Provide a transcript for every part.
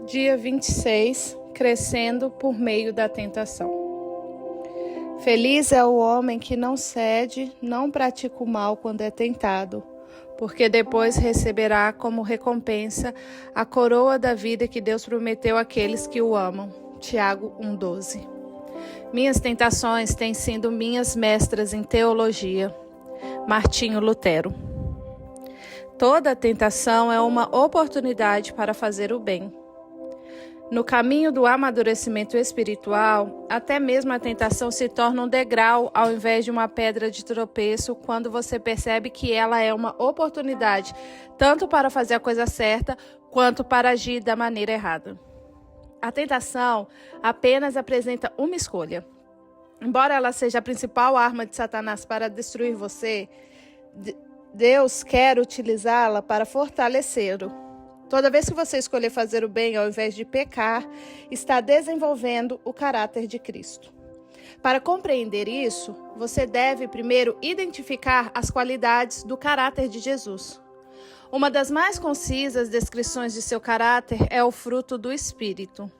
Dia 26, crescendo por meio da tentação. Feliz é o homem que não cede, não pratica o mal quando é tentado, porque depois receberá como recompensa a coroa da vida que Deus prometeu àqueles que o amam. Tiago 1,12. Minhas tentações têm sido minhas mestras em teologia. Martinho Lutero. Toda tentação é uma oportunidade para fazer o bem. No caminho do amadurecimento espiritual, até mesmo a tentação se torna um degrau ao invés de uma pedra de tropeço quando você percebe que ela é uma oportunidade tanto para fazer a coisa certa quanto para agir da maneira errada. A tentação apenas apresenta uma escolha. Embora ela seja a principal arma de Satanás para destruir você, Deus quer utilizá-la para fortalecê-lo. Toda vez que você escolher fazer o bem ao invés de pecar, está desenvolvendo o caráter de Cristo. Para compreender isso, você deve primeiro identificar as qualidades do caráter de Jesus. Uma das mais concisas descrições de seu caráter é o fruto do Espírito.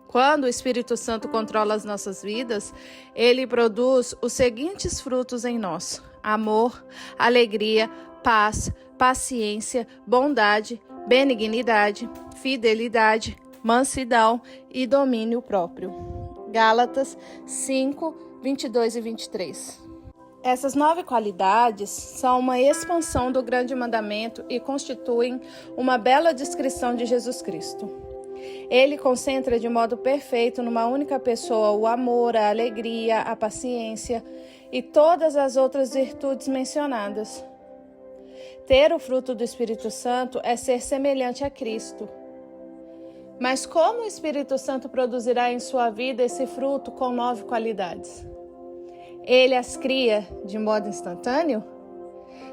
Quando o Espírito Santo controla as nossas vidas, ele produz os seguintes frutos em nós: amor, alegria, paz, paciência, bondade, benignidade, fidelidade, mansidão e domínio próprio. Gálatas 5, 22 e 23. Essas 9 qualidades são uma expansão do grande mandamento e constituem uma bela descrição de Jesus Cristo. Ele concentra de modo perfeito numa única pessoa o amor, a alegria, a paciência e todas as outras virtudes mencionadas. Ter o fruto do Espírito Santo é ser semelhante a Cristo. Mas como o Espírito Santo produzirá em sua vida esse fruto com 9 qualidades? Ele as cria de modo instantâneo?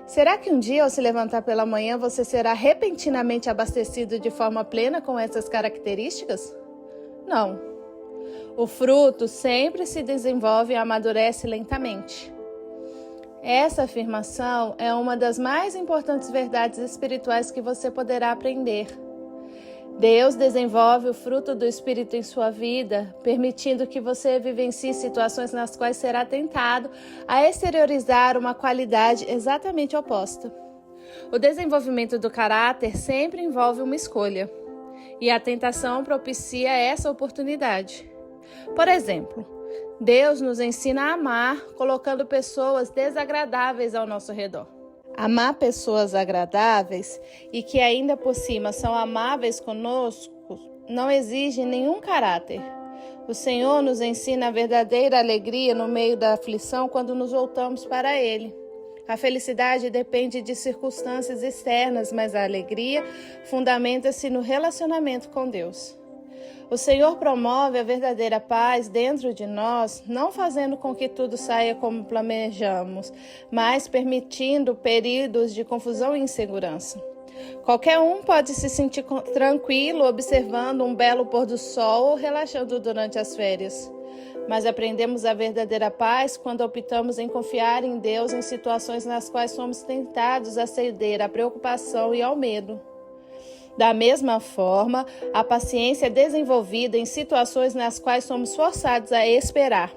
Será que um dia, ao se levantar pela manhã, você será repentinamente abastecido de forma plena com essas características? Não. O fruto sempre se desenvolve e amadurece lentamente. Essa afirmação é uma das mais importantes verdades espirituais que você poderá aprender. Deus desenvolve o fruto do Espírito em sua vida, permitindo que você vivencie situações nas quais será tentado a exteriorizar uma qualidade exatamente oposta. O desenvolvimento do caráter sempre envolve uma escolha, e a tentação propicia essa oportunidade. Por exemplo, Deus nos ensina a amar, colocando pessoas desagradáveis ao nosso redor. Amar pessoas agradáveis e que ainda por cima são amáveis conosco não exige nenhum caráter. O Senhor nos ensina a verdadeira alegria no meio da aflição quando nos voltamos para Ele. A felicidade depende de circunstâncias externas, mas a alegria fundamenta-se no relacionamento com Deus. O Senhor promove a verdadeira paz dentro de nós, não fazendo com que tudo saia como planejamos, mas permitindo períodos de confusão e insegurança. Qualquer um pode se sentir tranquilo observando um belo pôr do sol ou relaxando durante as férias. Mas aprendemos a verdadeira paz quando optamos em confiar em Deus em situações nas quais somos tentados a ceder à preocupação e ao medo. Da mesma forma, a paciência é desenvolvida em situações nas quais somos forçados a esperar,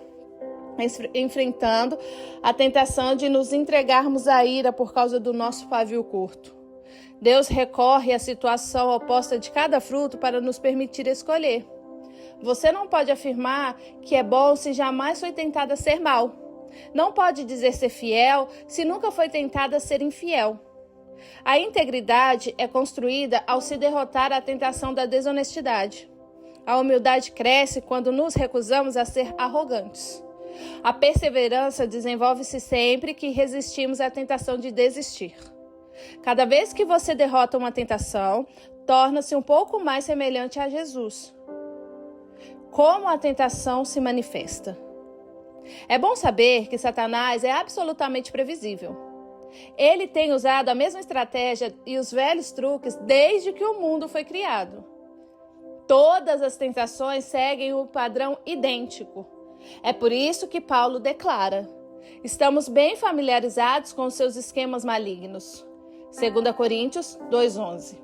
enfrentando a tentação de nos entregarmos à ira por causa do nosso pavio curto. Deus recorre à situação oposta de cada fruto para nos permitir escolher. Você não pode afirmar que é bom se jamais foi tentado a ser mal. Não pode dizer ser fiel se nunca foi tentado a ser infiel. A integridade é construída ao se derrotar a tentação da desonestidade. A humildade cresce quando nos recusamos a ser arrogantes. A perseverança desenvolve-se sempre que resistimos à tentação de desistir. Cada vez que você derrota uma tentação, torna-se um pouco mais semelhante a Jesus. Como a tentação se manifesta? É bom saber que Satanás é absolutamente previsível. Ele tem usado a mesma estratégia e os velhos truques desde que o mundo foi criado. Todas as tentações seguem um padrão idêntico. É por isso que Paulo declara: estamos bem familiarizados com os seus esquemas malignos. 2 Coríntios 2,11.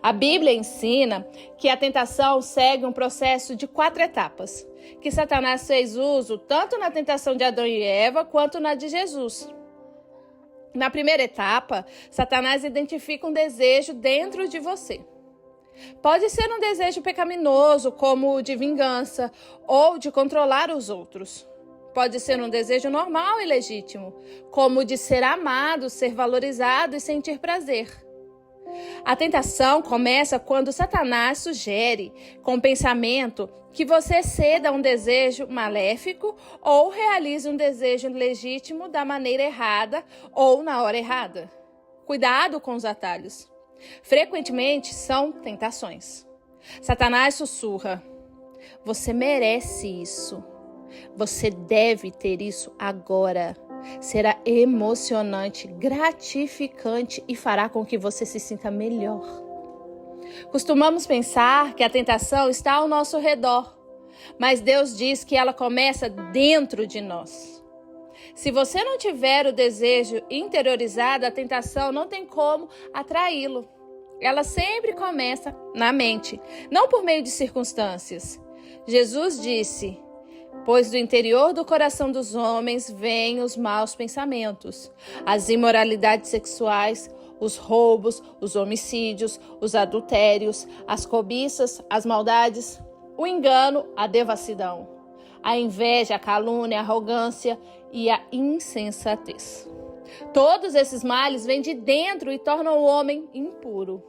A Bíblia ensina que a tentação segue um processo de 4 etapas, que Satanás fez uso tanto na tentação de Adão e Eva quanto na de Jesus. Na primeira etapa, Satanás identifica um desejo dentro de você. Pode ser um desejo pecaminoso, como o de vingança ou de controlar os outros. Pode ser um desejo normal e legítimo, como o de ser amado, ser valorizado e sentir prazer. A tentação começa quando Satanás sugere, com o pensamento, que você ceda a um desejo maléfico ou realize um desejo legítimo da maneira errada ou na hora errada. Cuidado com os atalhos. Frequentemente são tentações. Satanás sussurra: você merece isso. Você deve ter isso agora. Será emocionante, gratificante e fará com que você se sinta melhor. Costumamos pensar que a tentação está ao nosso redor, mas Deus diz que ela começa dentro de nós. Se você não tiver o desejo interiorizado, a tentação não tem como atraí-lo. Ela sempre começa na mente, não por meio de circunstâncias. Jesus disse: pois do interior do coração dos homens vêm os maus pensamentos, as imoralidades sexuais, os roubos, os homicídios, os adultérios, as cobiças, as maldades, o engano, a devassidão, a inveja, a calúnia, a arrogância e a insensatez. Todos esses males vêm de dentro e tornam o homem impuro.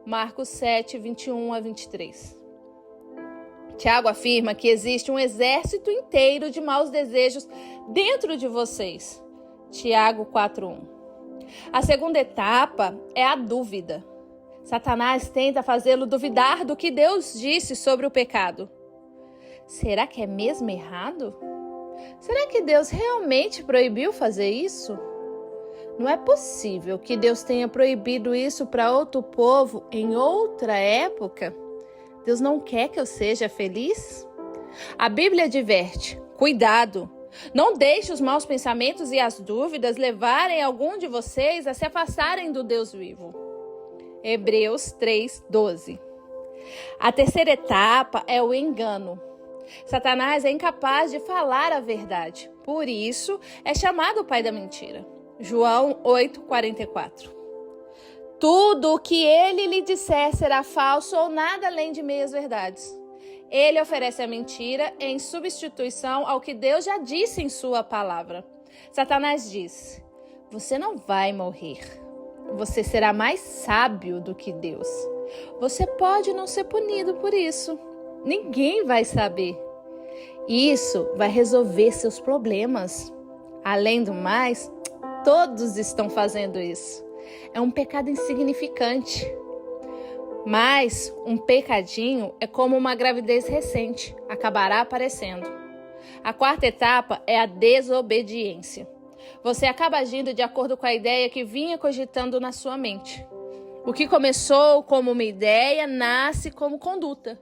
Marcos 7, 21 a 23. Tiago afirma que existe um exército inteiro de maus desejos dentro de vocês. Tiago 4:1. A segunda etapa é a dúvida. Satanás tenta fazê-lo duvidar do que Deus disse sobre o pecado. Será que é mesmo errado? Será que Deus realmente proibiu fazer isso? Não é possível que Deus tenha proibido isso para outro povo em outra época? Deus não quer que eu seja feliz? A Bíblia adverte: cuidado, não deixe os maus pensamentos e as dúvidas levarem algum de vocês a se afastarem do Deus vivo. Hebreus 3:12. A terceira etapa é o engano. Satanás é incapaz de falar a verdade, por isso é chamado o pai da mentira. João 8:44. Tudo o que ele lhe disser será falso ou nada além de meias verdades. Ele oferece a mentira em substituição ao que Deus já disse em sua palavra. Satanás diz: você não vai morrer. Você será mais sábio do que Deus. Você pode não ser punido por isso. Ninguém vai saber. Isso vai resolver seus problemas. Além do mais, todos estão fazendo isso. É um pecado insignificante. Mas um pecadinho é como uma gravidez recente, acabará aparecendo. A quarta etapa é a desobediência. Você acaba agindo de acordo com a ideia que vinha cogitando na sua mente. O que começou como uma ideia nasce como conduta.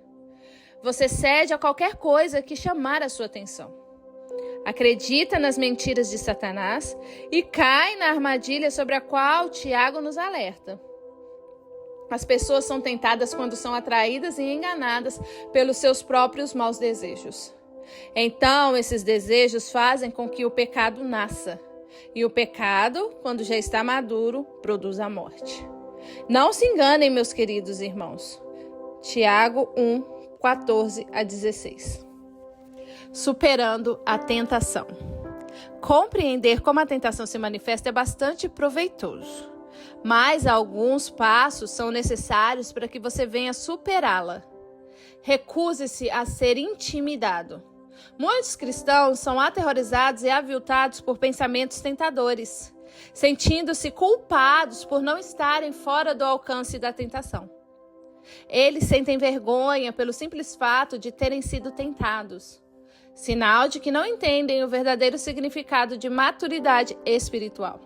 Você cede a qualquer coisa que chamar a sua atenção. Acredita nas mentiras de Satanás e cai na armadilha sobre a qual Tiago nos alerta. As pessoas são tentadas quando são atraídas e enganadas pelos seus próprios maus desejos. Então, esses desejos fazem com que o pecado nasça. E o pecado, quando já está maduro, produz a morte. Não se enganem, meus queridos irmãos. Tiago 1, 14 a 16. Superando a tentação. Compreender como a tentação se manifesta é bastante proveitoso, mas alguns passos são necessários para que você venha superá-la. Recuse-se a ser intimidado. Muitos cristãos são aterrorizados e aviltados por pensamentos tentadores, sentindo-se culpados por não estarem fora do alcance da tentação. Eles sentem vergonha pelo simples fato de terem sido tentados, sinal de que não entendem o verdadeiro significado de maturidade espiritual.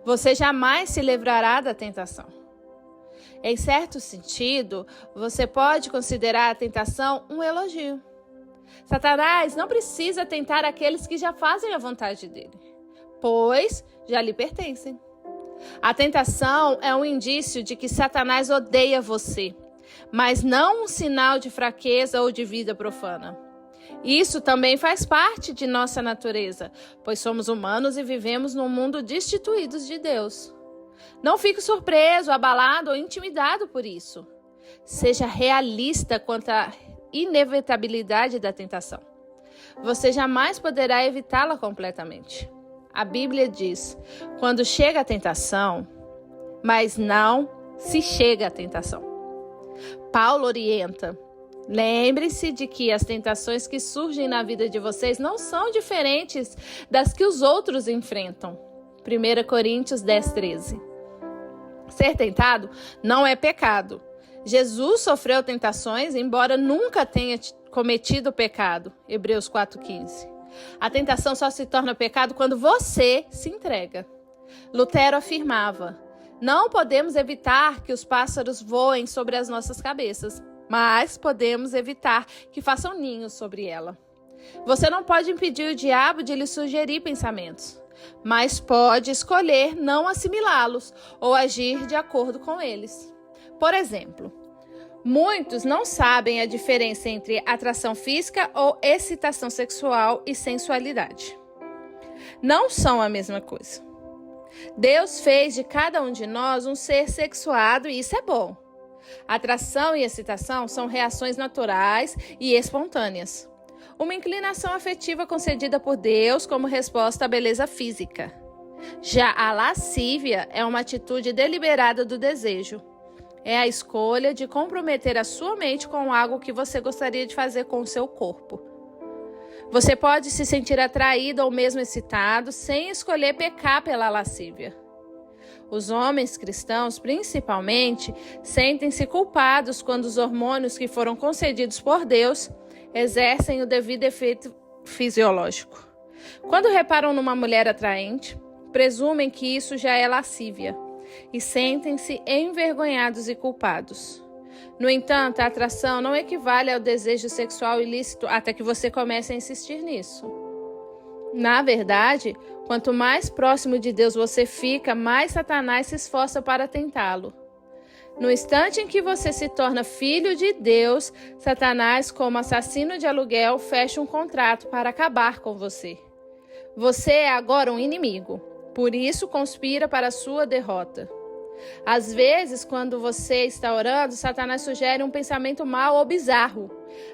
Você jamais se livrará da tentação. Em certo sentido, você pode considerar a tentação um elogio. Satanás não precisa tentar aqueles que já fazem a vontade dele, pois já lhe pertencem. A tentação é um indício de que Satanás odeia você, mas não um sinal de fraqueza ou de vida profana. Isso também faz parte de nossa natureza, pois somos humanos e vivemos num mundo destituídos de Deus. Não fique surpreso, abalado ou intimidado por isso. Seja realista quanto à inevitabilidade da tentação. Você jamais poderá evitá-la completamente. A Bíblia diz, quando chega a tentação, mas não se chega à tentação. Paulo orienta, lembre-se de que as tentações que surgem na vida de vocês não são diferentes das que os outros enfrentam. 1 Coríntios 10:13. Ser tentado não é pecado. Jesus sofreu tentações, embora nunca tenha cometido pecado. Hebreus 4:15. A tentação só se torna pecado quando você se entrega. Lutero afirmava, não podemos evitar que os pássaros voem sobre as nossas cabeças, mas podemos evitar que façam ninhos sobre ela. Você não pode impedir o diabo de lhe sugerir pensamentos, mas pode escolher não assimilá-los ou agir de acordo com eles. Por exemplo, muitos não sabem a diferença entre atração física ou excitação sexual e sensualidade. Não são a mesma coisa. Deus fez de cada um de nós um ser sexuado e isso é bom. Atração e excitação são reações naturais e espontâneas. Uma inclinação afetiva concedida por Deus como resposta à beleza física. Já a lascívia é uma atitude deliberada do desejo. É a escolha de comprometer a sua mente com algo que você gostaria de fazer com o seu corpo. Você pode se sentir atraído ou mesmo excitado sem escolher pecar pela lascívia. Os homens cristãos, principalmente, sentem-se culpados quando os hormônios que foram concedidos por Deus exercem o devido efeito fisiológico. Quando reparam numa mulher atraente, presumem que isso já é lascívia e sentem-se envergonhados e culpados. No entanto, a atração não equivale ao desejo sexual ilícito até que você comece a insistir nisso. Na verdade, quanto mais próximo de Deus você fica, mais Satanás se esforça para tentá-lo. No instante em que você se torna filho de Deus, Satanás, como assassino de aluguel, fecha um contrato para acabar com você. Você é agora um inimigo, por isso conspira para a sua derrota. Às vezes, quando você está orando, Satanás sugere um pensamento mau ou bizarro,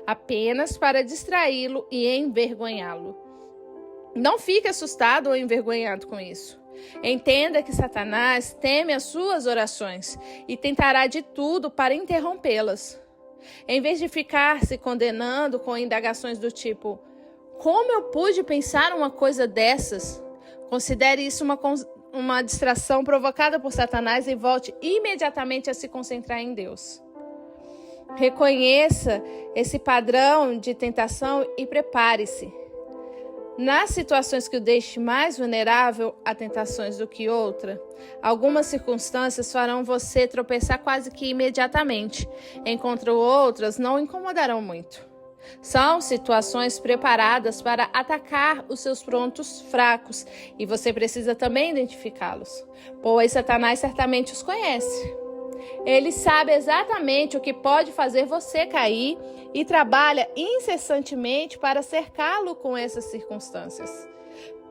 apenas para distraí-lo e envergonhá-lo. Não fique assustado ou envergonhado com isso. Entenda que Satanás teme as suas orações e tentará de tudo para interrompê-las. Em vez de ficar se condenando com indagações do tipo, como eu pude pensar uma coisa dessas? Considere isso uma distração provocada por Satanás e volte imediatamente a se concentrar em Deus. Reconheça esse padrão de tentação e prepare-se. Nas situações que o deixe mais vulnerável a tentações do que outra, algumas circunstâncias farão você tropeçar quase que imediatamente, enquanto outras não o incomodarão muito. São situações preparadas para atacar os seus pontos fracos e você precisa também identificá-los, pois Satanás certamente os conhece. Ele sabe exatamente o que pode fazer você cair e trabalha incessantemente para cercá-lo com essas circunstâncias.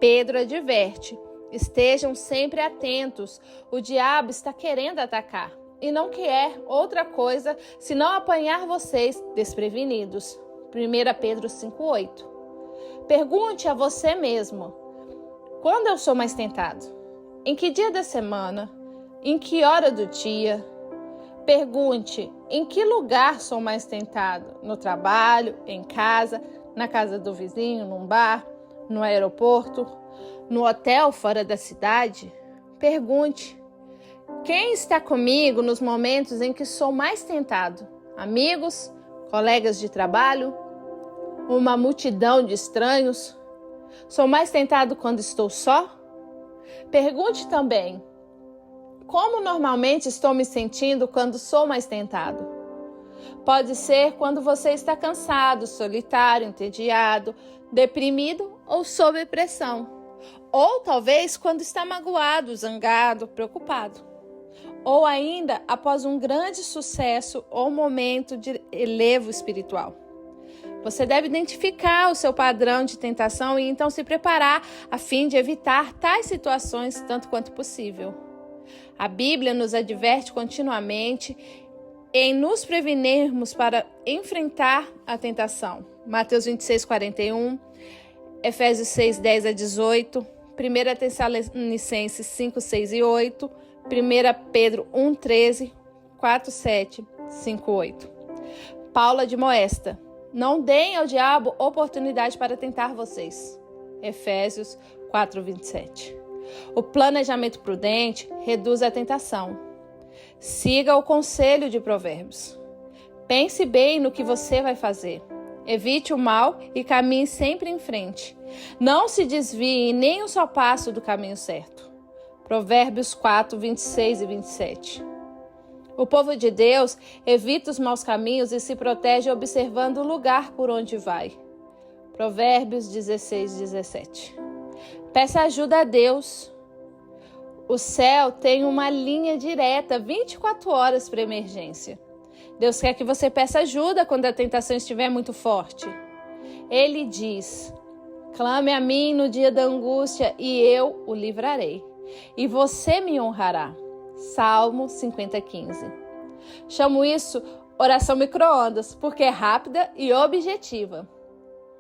Pedro adverte, estejam sempre atentos, o diabo está querendo atacar e não quer outra coisa senão apanhar vocês desprevenidos. 1 Pedro 5:8. Pergunte a você mesmo, quando eu sou mais tentado? Em que dia da semana? Em que hora do dia? Pergunte, em que lugar sou mais tentado? No trabalho, em casa, na casa do vizinho, num bar, no aeroporto, no hotel fora da cidade? Pergunte, quem está comigo nos momentos em que sou mais tentado? Amigos? Colegas de trabalho? Uma multidão de estranhos? Sou mais tentado quando estou só? Pergunte também, como normalmente estou me sentindo quando sou mais tentado? Pode ser quando você está cansado, solitário, entediado, deprimido ou sob pressão. Ou talvez quando está magoado, zangado, preocupado. Ou ainda após um grande sucesso ou momento de elevo espiritual. Você deve identificar o seu padrão de tentação e então se preparar a fim de evitar tais situações tanto quanto possível. A Bíblia nos adverte continuamente em nos prevenirmos para enfrentar a tentação. Mateus 26:41, Efésios 6:10-18, 1 Tessalonicenses 5:6-8, 1 Pedro 1:13, 4:7, 5:8. Paulo admoesta: não deem ao diabo oportunidade para tentar vocês. Efésios 4:27. O planejamento prudente reduz a tentação. Siga o conselho de Provérbios. Pense bem no que você vai fazer. Evite o mal e caminhe sempre em frente. Não se desvie nem um só passo do caminho certo. Provérbios 4:26-27. O povo de Deus evita os maus caminhos e se protege observando o lugar por onde vai. Provérbios 16:17. Peça ajuda a Deus. O céu tem uma linha direta 24 horas para emergência. Deus quer que você peça ajuda quando a tentação estiver muito forte. Ele diz: clame a mim no dia da angústia e eu o livrarei. E você me honrará. Salmo 50:15. Chamo isso oração micro-ondas, porque é rápida e objetiva.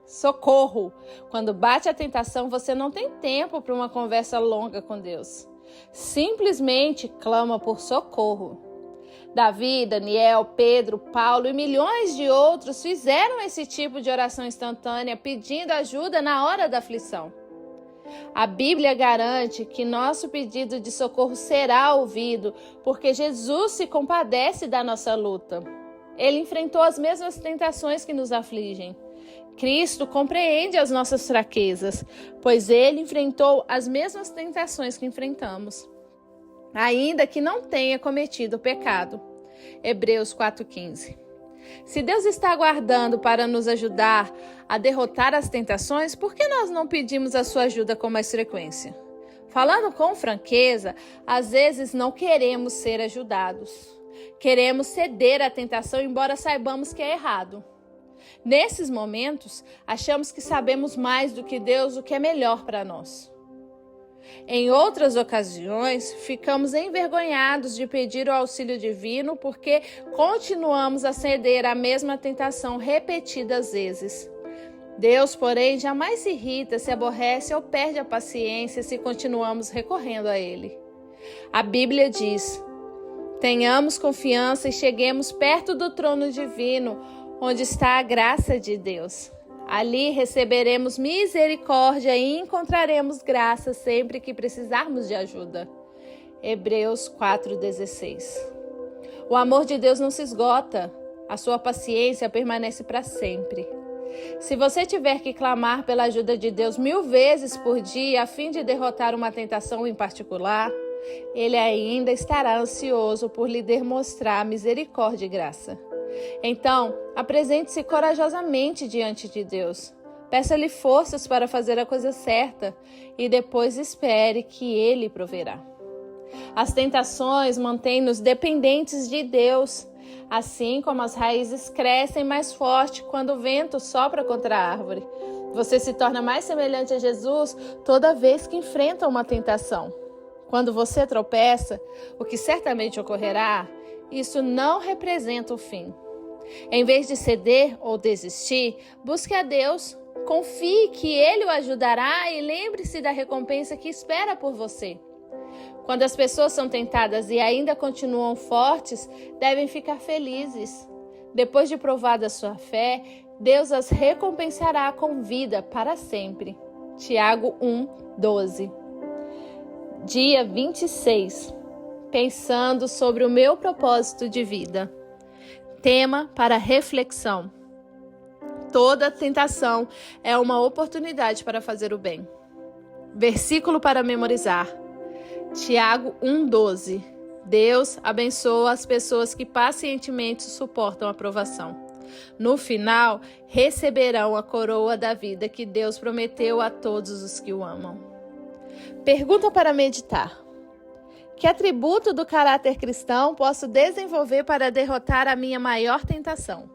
Socorro! Quando bate a tentação, você não tem tempo para uma conversa longa com Deus. Simplesmente clama por socorro. Davi, Daniel, Pedro, Paulo e milhões de outros fizeram esse tipo de oração instantânea pedindo ajuda na hora da aflição. A Bíblia garante que nosso pedido de socorro será ouvido, porque Jesus se compadece da nossa luta. Ele enfrentou as mesmas tentações que nos afligem. Cristo compreende as nossas fraquezas, pois ele enfrentou as mesmas tentações que enfrentamos, ainda que não tenha cometido o pecado. Hebreus 4:15. Se Deus está aguardando para nos ajudar a derrotar as tentações, por que nós não pedimos a sua ajuda com mais frequência? Falando com franqueza, às vezes não queremos ser ajudados. Queremos ceder à tentação, embora saibamos que é errado. Nesses momentos, achamos que sabemos mais do que Deus, o que é melhor para nós. Em outras ocasiões, ficamos envergonhados de pedir o auxílio divino porque continuamos a ceder à mesma tentação repetidas vezes. Deus, porém, jamais se irrita, se aborrece ou perde a paciência se continuamos recorrendo a Ele. A Bíblia diz: tenhamos confiança e cheguemos perto do trono divino, onde está a graça de Deus. Ali receberemos misericórdia e encontraremos graça sempre que precisarmos de ajuda. Hebreus 4:16. O amor de Deus não se esgota, a sua paciência permanece para sempre. Se você tiver que clamar pela ajuda de Deus 1000 vezes por dia a fim de derrotar uma tentação em particular, Ele ainda estará ansioso por lhe demonstrar misericórdia e graça. Então, apresente-se corajosamente diante de Deus. Peça-lhe forças para fazer a coisa certa e depois espere que Ele proverá. As tentações mantêm-nos dependentes de Deus, assim como as raízes crescem mais forte quando o vento sopra contra a árvore. Você se torna mais semelhante a Jesus toda vez que enfrenta uma tentação. Quando você tropeça, o que certamente ocorrerá, isso não representa o fim. Em vez de ceder ou desistir, busque a Deus, confie que Ele o ajudará e lembre-se da recompensa que espera por você. Quando as pessoas são tentadas e ainda continuam fortes, devem ficar felizes. Depois de provada a sua fé, Deus as recompensará com vida para sempre. Tiago 1:12. Dia 26. Pensando sobre o meu propósito de vida. Tema para reflexão. Toda tentação é uma oportunidade para fazer o bem. Versículo para memorizar. Tiago 1:12. Deus abençoa as pessoas que pacientemente suportam a provação. No final, receberão a coroa da vida que Deus prometeu a todos os que o amam. Pergunta para meditar. Que atributo do caráter cristão posso desenvolver para derrotar a minha maior tentação?